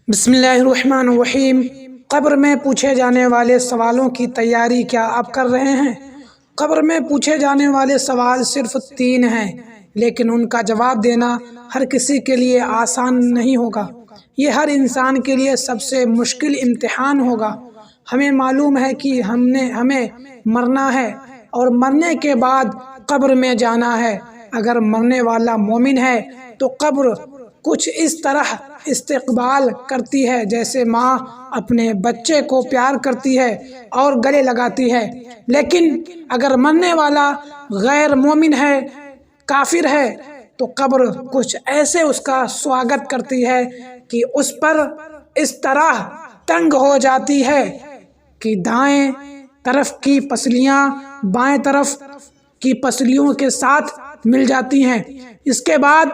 بسم اللہ الرحمن الرحیم۔ قبر میں پوچھے جانے والے سوالوں کی تیاری کیا آپ کر رہے ہیں؟ قبر میں پوچھے جانے والے سوال صرف 3 ہیں، لیکن ان کا جواب دینا ہر کسی کے لیے آسان نہیں ہوگا۔ یہ ہر انسان کے لیے سب سے مشکل امتحان ہوگا۔ ہمیں معلوم ہے کہ ہمیں مرنا ہے اور مرنے کے بعد قبر میں جانا ہے۔ اگر مرنے والا مومن ہے تو قبر کچھ اس طرح استقبال کرتی ہے جیسے ماں اپنے بچے کو پیار کرتی ہے اور گلے لگاتی ہے، لیکن اگر مرنے والا غیر مومن ہے، کافر ہے، تو قبر کچھ ایسے اس کا سواگت کرتی ہے کہ اس پر اس طرح تنگ ہو جاتی ہے کہ دائیں طرف کی پسلیاں بائیں طرف کی پسلیوں کے ساتھ مل جاتی ہیں۔ اس کے بعد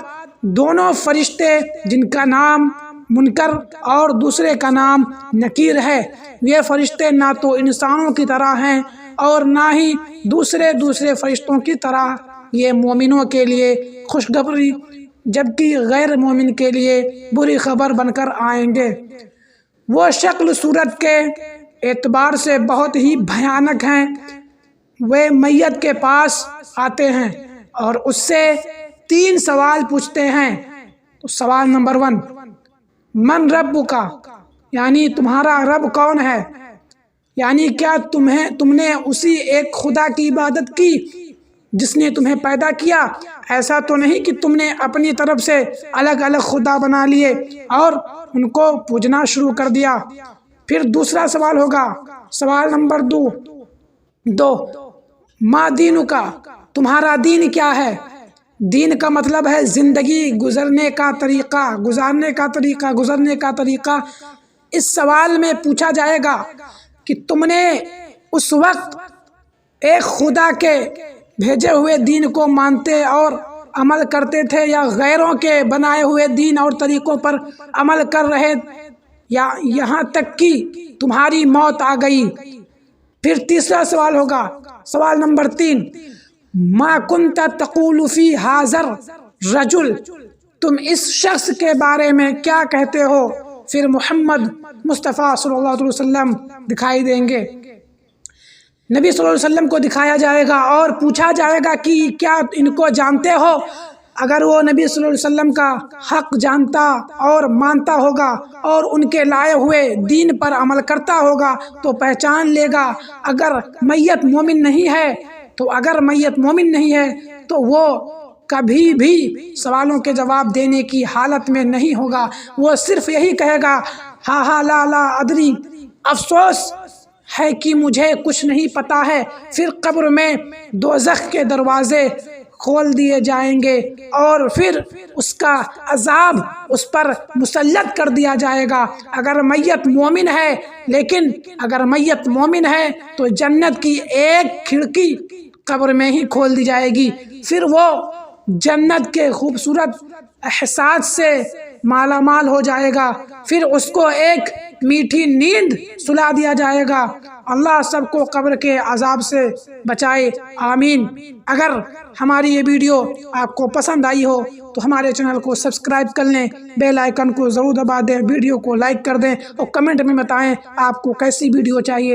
دونوں فرشتے، جن کا نام منکر اور دوسرے کا نام نکیر ہے، یہ فرشتے نہ تو انسانوں کی طرح ہیں اور نہ ہی دوسرے فرشتوں کی طرح۔ یہ مومنوں کے لیے خوشخبری جبکہ غیر مومن کے لیے بری خبر بن کر آئیں گے۔ وہ شکل صورت کے اعتبار سے بہت ہی بھیانک ہیں۔ وہ میت کے پاس آتے ہیں اور اس سے 3 سوال پوچھتے ہیں۔ تو سوال نمبر 1، من ربک، یعنی تمہارا رب کون ہے؟ یعنی کیا تم نے اسی ایک خدا کی عبادت کی جس نے تمہیں پیدا کیا؟ ایسا تو نہیں کہ تم نے اپنی طرف سے الگ الگ خدا بنا لیے اور ان کو پوجنا شروع کر دیا۔ پھر دوسرا سوال ہوگا، سوال نمبر 2، ما دینک، تمہارا دین کیا ہے؟ دین کا مطلب ہے زندگی گزارنے کا طریقہ۔ اس سوال میں پوچھا جائے گا کہ تم نے اس وقت ایک خدا کے بھیجے ہوئے دین کو مانتے اور عمل کرتے تھے یا غیروں کے بنائے ہوئے دین اور طریقوں پر عمل کر رہے، یا یہاں تک کہ تمہاری موت آ گئی؟ پھر تیسرا سوال ہوگا، سوال نمبر 3، ما کنت تقول فی ھذا الرجل، تم اس شخص کے بارے میں کیا کہتے ہو؟ پھر محمد مصطفیٰ صلی اللہ علیہ وسلم دکھائی دیں گے، نبی صلی اللہ علیہ وسلم کو دکھایا جائے گا اور پوچھا جائے گا کہ کیا ان کو جانتے ہو؟ اگر وہ نبی صلی اللہ علیہ وسلم کا حق جانتا اور مانتا ہوگا اور ان کے لائے ہوئے دین پر عمل کرتا ہوگا تو پہچان لے گا۔ اگر میت مومن نہیں ہے تو وہ کبھی بھی سوالوں کے جواب دینے کی حالت میں نہیں ہوگا۔ وہ صرف یہی کہے گا، ہاں لا ادری، افسوس ہے کہ مجھے کچھ نہیں پتا ہے۔ پھر قبر میں دوزخ کے دروازے کھول دیے جائیں گے اور پھر اس کا عذاب اس پر مسلط کر دیا جائے گا۔ اگر میت مومن ہے تو جنت کی ایک کھڑکی قبر میں ہی کھول دی جائے گی، پھر وہ جنت کے خوبصورت احساس سے مالا مال ہو جائے گا، پھر اس کو ایک میٹھی نیند سلا دیا جائے گا۔ اللہ سب کو قبر کے عذاب سے بچائے، آمین۔ اگر ہماری یہ ویڈیو آپ کو پسند آئی ہو تو ہمارے چینل کو سبسکرائب کر لیں، بیل آئیکن کو ضرور دبا دیں، ویڈیو کو لائک کر دیں اور کمنٹ میں بتائیں آپ کو کیسی ویڈیو چاہیے۔